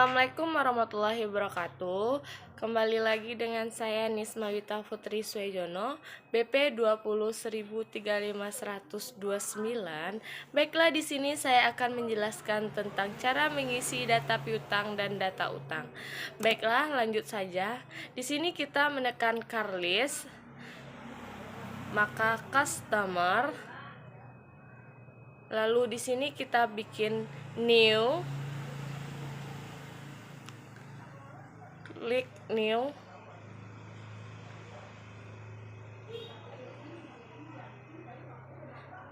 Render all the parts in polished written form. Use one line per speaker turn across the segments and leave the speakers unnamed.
Assalamualaikum warahmatullahi wabarakatuh. Kembali lagi dengan saya Nisma Wita Putri Swejono, BP 201035129. Baiklah, di sini saya akan menjelaskan tentang cara mengisi data piutang dan data utang. Baiklah, lanjut saja. Di sini kita menekan car list, maka customer. Lalu di sini kita bikin new. Klik new,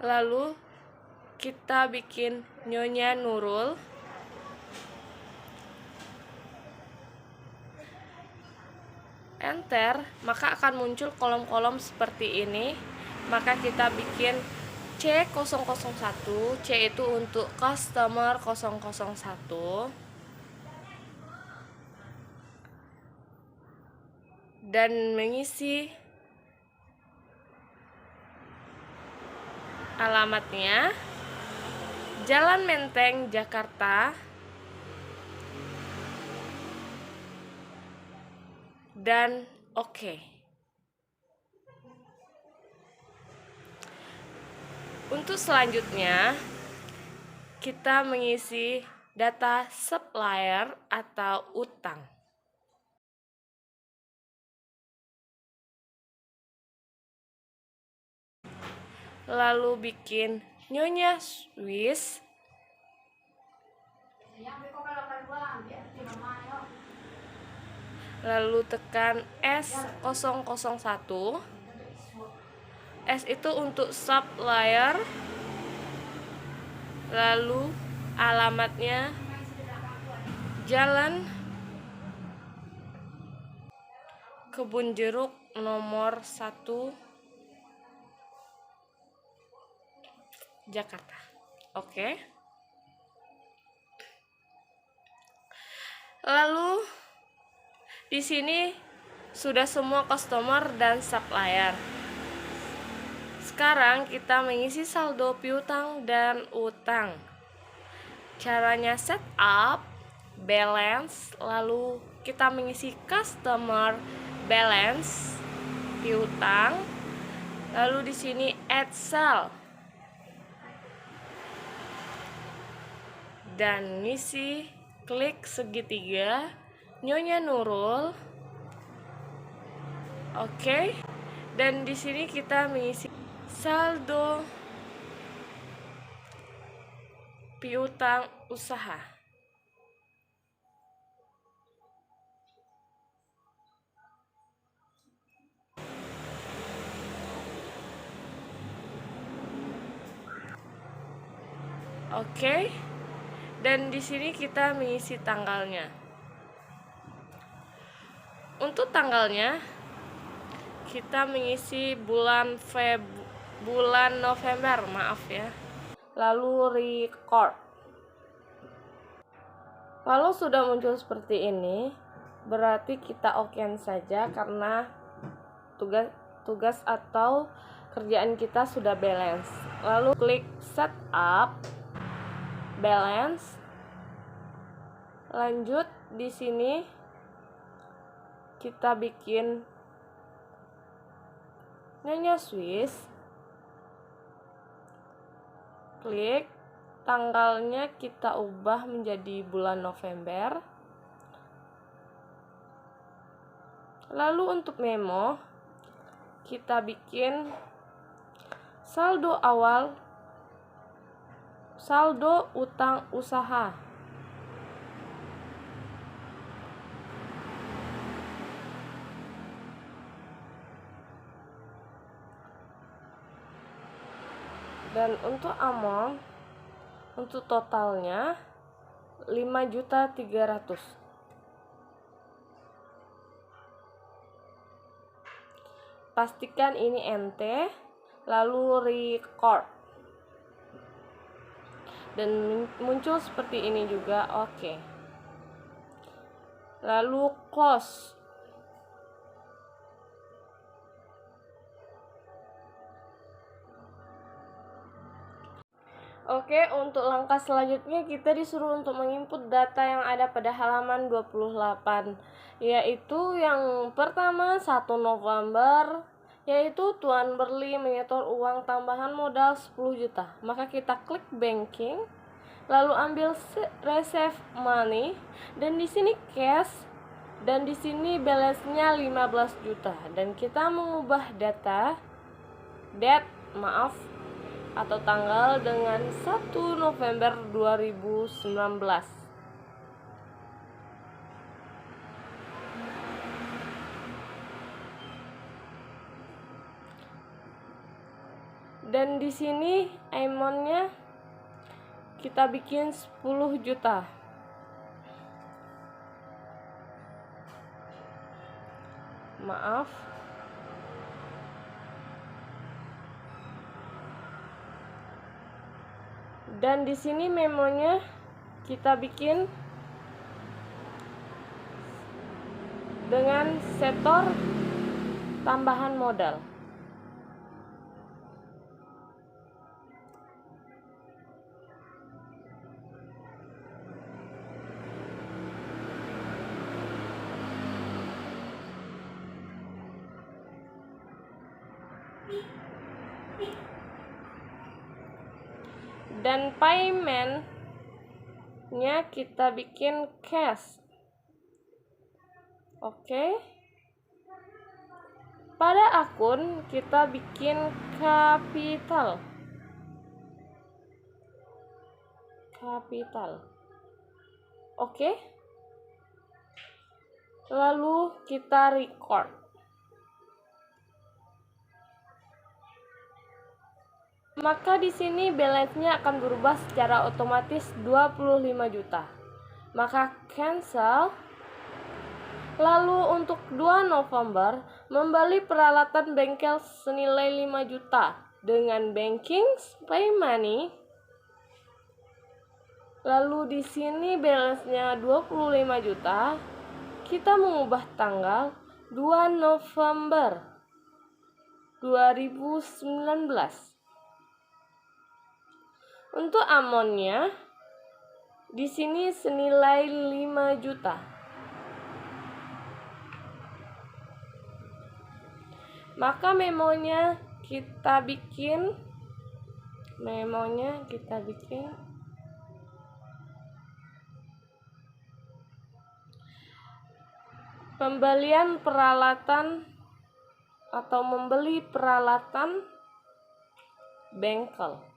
lalu kita bikin Nyonya Nurul, enter, maka akan muncul kolom-kolom seperti ini. Maka kita bikin C001, C itu untuk customer 001, dan mengisi alamatnya Jalan Menteng, Jakarta, dan oke. Untuk selanjutnya kita mengisi data supplier atau utang. Lalu bikin Nyonya Swiss, lalu tekan S001. S itu untuk supplier, lalu alamatnya Jalan Kebun Jeruk nomor 1, Jakarta. Oke. Lalu di sini sudah semua customer dan supplier. Sekarang kita mengisi saldo piutang dan utang. Caranya setup, balance, lalu kita mengisi customer balance, piutang, lalu di sini add cell, dan ngisi, klik segitiga, Nyonya Nurul, oke. Dan di sini kita mengisi saldo piutang usaha. Oke. Dan di sini kita mengisi tanggalnya. Untuk tanggalnya kita mengisi bulan November, maaf ya. Lalu record. Kalau sudah muncul seperti ini, berarti kita okein saja karena tugas atau kerjaan kita sudah balance. Lalu klik setup, balance. Lanjut di sini kita bikin Nyonya Swiss. Klik, tanggalnya kita ubah menjadi bulan November. Lalu untuk memo kita bikin saldo awal, saldo utang usaha. Dan untuk amount, untuk totalnya 5.300.000. Pastikan ini ente, lalu record. Dan muncul seperti ini juga, oke. Lalu close. Oke, untuk langkah selanjutnya kita disuruh untuk menginput data yang ada pada halaman 28, yaitu yang pertama 1 November, yaitu Tuan Berli menyetor uang tambahan modal 10 juta. Maka kita klik banking, lalu ambil receive money, dan di sini cash, dan di sini balance-nya 15 juta, dan kita mengubah date atau tanggal dengan 1 November 2019. Dan di sini amount-nya kita bikin 10 juta. Dan di sini memonya kita bikin dengan setor tambahan modal. Dan payment-nya kita bikin cash. Oke. Pada akun kita bikin capital. Oke. Lalu kita record. Maka di sini balance-nya akan berubah secara otomatis 25 juta. Maka cancel. Lalu untuk 2 November membeli peralatan bengkel senilai 5 juta dengan banking pay money. Lalu di sini balance-nya 25 juta. Kita mengubah tanggal 2 November 2019. Untuk amount-nya di sini senilai 5 juta. Maka memonya kita bikin pembelian peralatan atau membeli peralatan bengkel.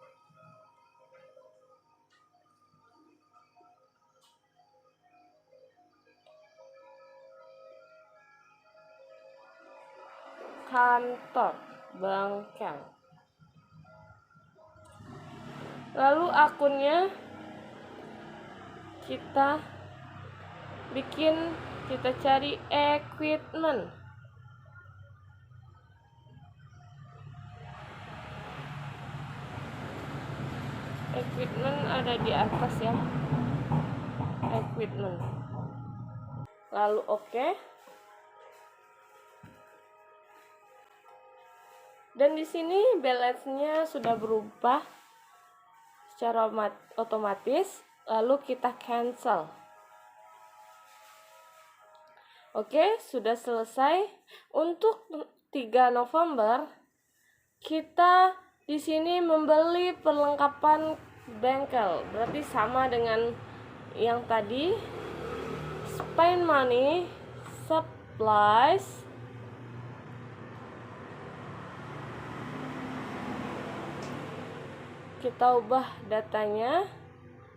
Kantor bengkel. Lalu akunnya kita bikin, kita cari equipment. Equipment ada di atas ya. Equipment. Lalu oke. Dan di sini balance-nya sudah berubah secara otomatis. Lalu kita cancel. Oke, sudah selesai. Untuk 3 November kita di sini membeli perlengkapan bengkel. Berarti sama dengan yang tadi. Spend money, supplies. Kita ubah datanya,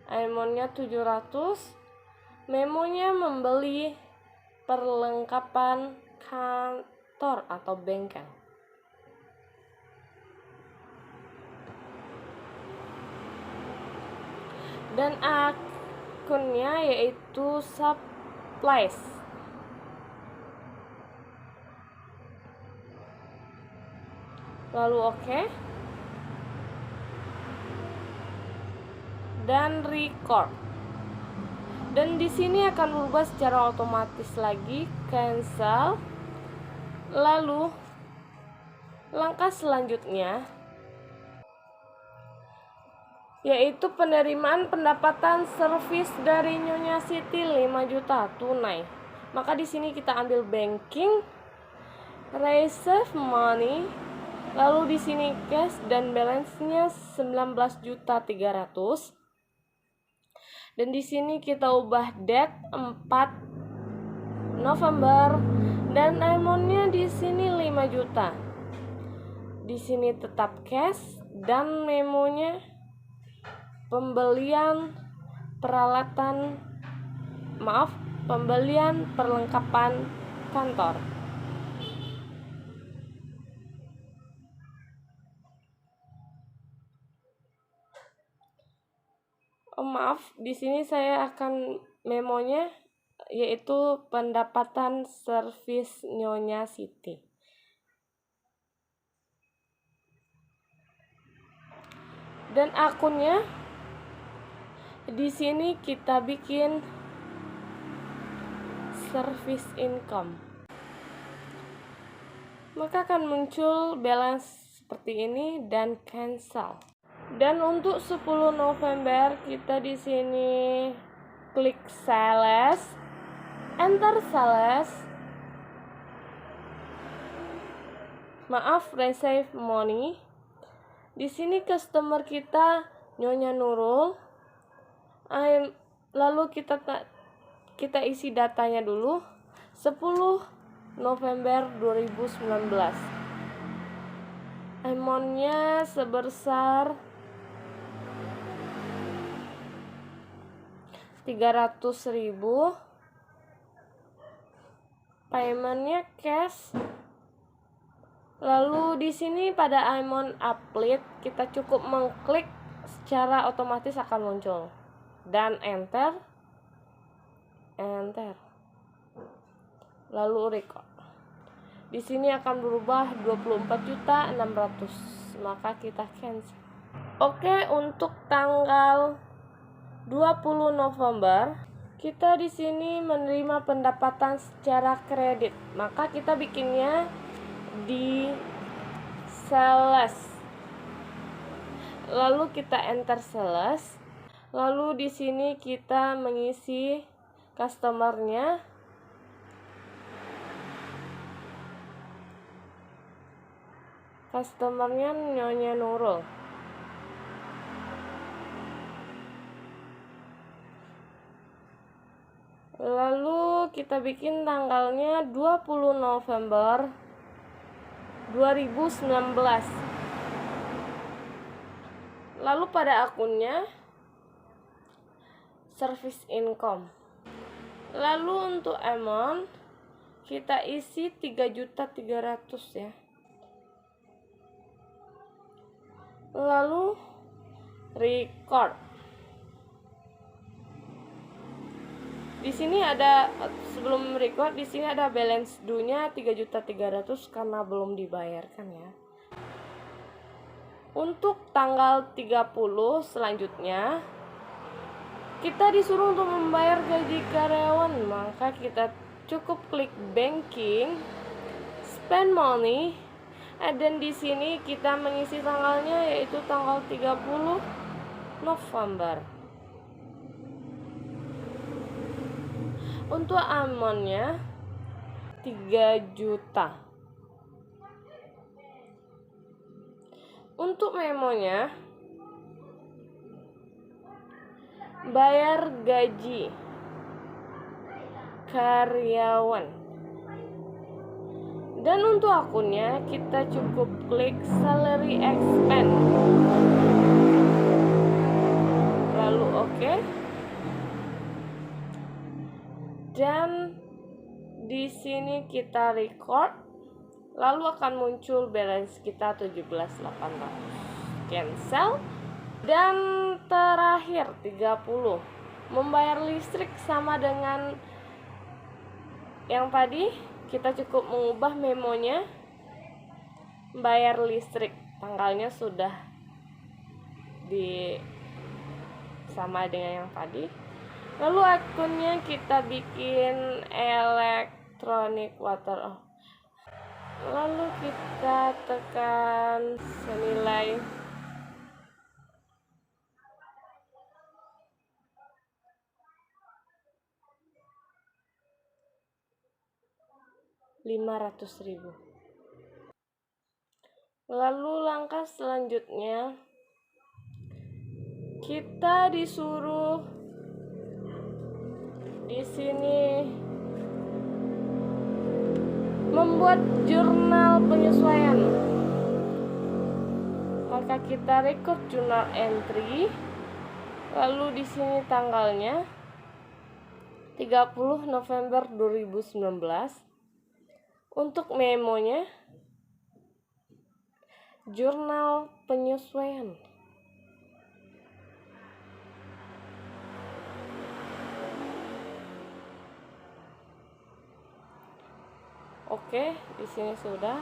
amount-nya 700, memonya membeli perlengkapan kantor atau bengkel. Dan akunnya yaitu supplies. Lalu oke. Dan record. Dan di sini akan berubah secara otomatis lagi, cancel. Lalu langkah selanjutnya yaitu penerimaan pendapatan servis dari Nyonya Siti 5 juta tunai. Maka di sini kita ambil banking, receive money, lalu di sini cash dan balance-nya 19.300.000. Dan di sini kita ubah date 4 November dan amount-nya di sini 5 juta. Di sini tetap cash dan memonya pembelian perlengkapan kantor. Di sini saya akan memonya yaitu pendapatan servis Nyonya Siti. Dan akunnya di sini kita bikin service income. Maka akan muncul balance seperti ini dan cancel. Dan untuk 10 November kita di sini klik sales, enter sales. Receive money. Di sini customer kita Nyonya Nurul. Lalu kita isi datanya dulu. 10 November 2019. Amount-nya sebesar 300.000. Payment-nya cash. Lalu di sini pada amount upload kita cukup mengklik, secara otomatis akan muncul dan enter. Lalu record. Di sini akan berubah 24.600.000. Maka kita cancel. Oke, untuk tanggal 20 November kita di sini menerima pendapatan secara kredit. Maka kita bikinnya di sales. Lalu kita enter sales. Lalu di sini kita mengisi customernya. Customernya Nyonya Nurul. Lalu kita bikin tanggalnya 20 November 2019. Lalu pada akunnya service income. Lalu untuk amount kita isi 3.300.000 ya. Lalu record. Di sini ada, sebelum record di sini ada balance due-nya 3.300.000 karena belum dibayarkan ya. Untuk tanggal 30 selanjutnya kita disuruh untuk membayar gaji karyawan, maka kita cukup klik banking, spend money, dan di sini kita mengisi tanggalnya yaitu tanggal 30 November. Untuk amount-nya 3 juta. Untuk memonya bayar gaji karyawan. Dan untuk akunnya kita cukup klik salary expense. Lalu oke. Dan di sini kita record, lalu akan muncul balance kita 17.800. Cancel. Dan terakhir 30. Membayar listrik sama dengan yang tadi, kita cukup mengubah memonya. Bayar listrik, tanggalnya sudah sama dengan yang tadi. Lalu akunnya kita bikin electronic water. Lalu kita tekan senilai 500.000. Lalu langkah selanjutnya kita disuruh di sini membuat jurnal penyesuaian. Maka kita record jurnal entry. Lalu di sini tanggalnya 30 November 2019. Untuk memonya jurnal penyesuaian. Oke, di sini sudah.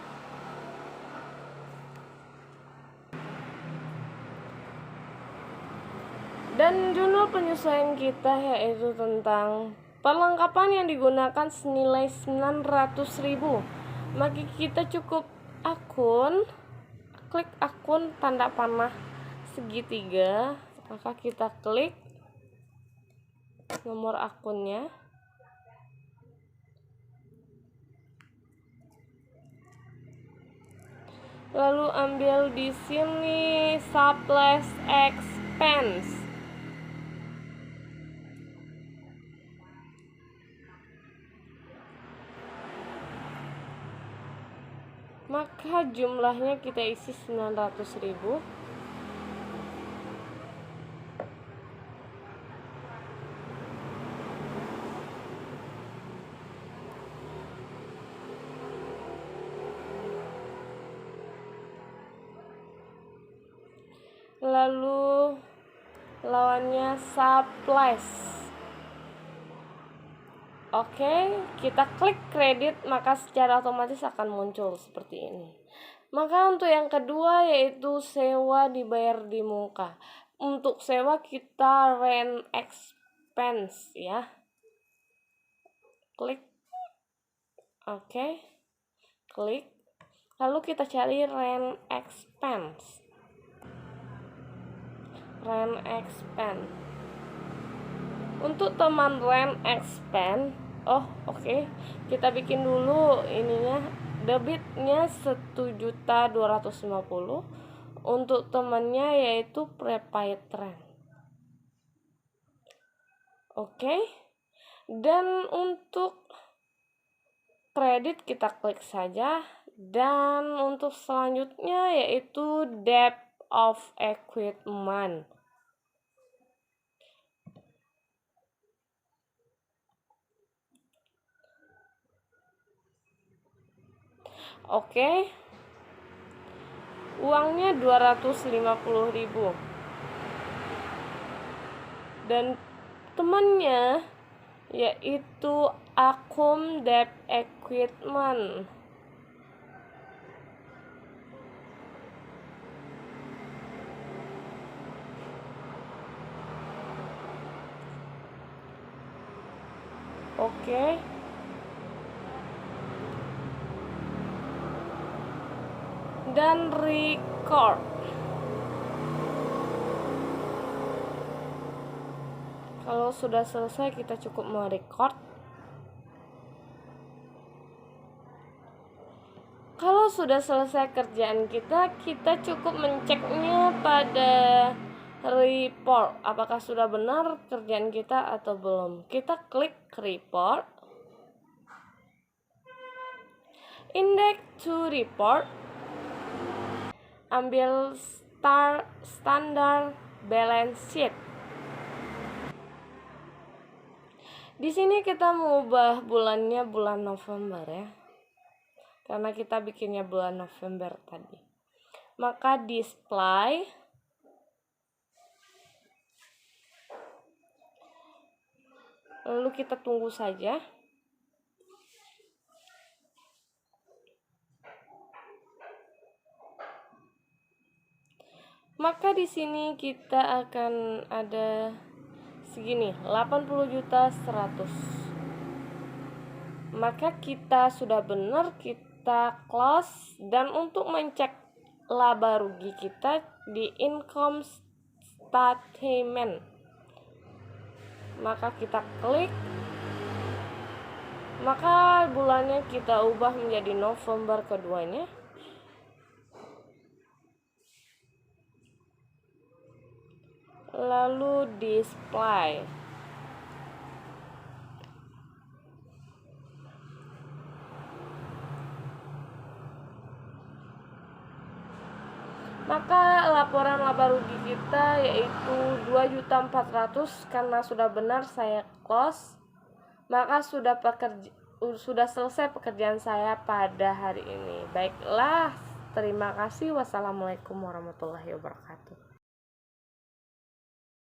Dan jurnal penyesuaian kita yaitu tentang perlengkapan yang digunakan senilai 900.000. Maka kita cukup klik akun tanda panah segitiga, maka kita klik nomor akunnya. Lalu ambil di sini surplus expense. Maka jumlahnya kita isi 900.000. Lalu lawannya surplus. Oke, kita klik kredit, maka secara otomatis akan muncul seperti ini. Maka untuk yang kedua yaitu sewa dibayar di muka. Untuk sewa kita rent expense ya. Klik. Oke. Klik. Lalu kita cari rent expense. Rent expense. Untuk teman rent expense, oke. Kita bikin dulu ininya, debitnya 1.250.000. Untuk temannya yaitu prepaid rent. Oke. Dan untuk kredit kita klik saja. Dan untuk selanjutnya yaitu debt of equipment. Oke. Uangnya 250.000. Dan temannya yaitu Akum Debt Equipment. Oke. Dan record. Kalau sudah selesai kita cukup merecord. Kalau sudah selesai kerjaan kita cukup menceknya pada report. Apakah sudah benar kerjaan kita atau belum? Kita klik report. Index to report. Ambil standard balance sheet. Di sini kita mengubah bulannya bulan November ya. Karena kita bikinnya bulan November tadi. Maka display. Lalu kita tunggu saja. Maka di sini kita akan ada segini, 80.100.000. Maka kita sudah benar, kita close. Dan untuk mencek laba rugi kita di income statement, maka kita klik. Maka bulannya kita ubah menjadi November keduanya. Lalu display. Maka laporan laba rugi kita yaitu 2.400.000 karena sudah benar saya close. Maka sudah selesai pekerjaan saya pada hari ini. Baiklah, terima kasih. Wassalamualaikum warahmatullahi wabarakatuh.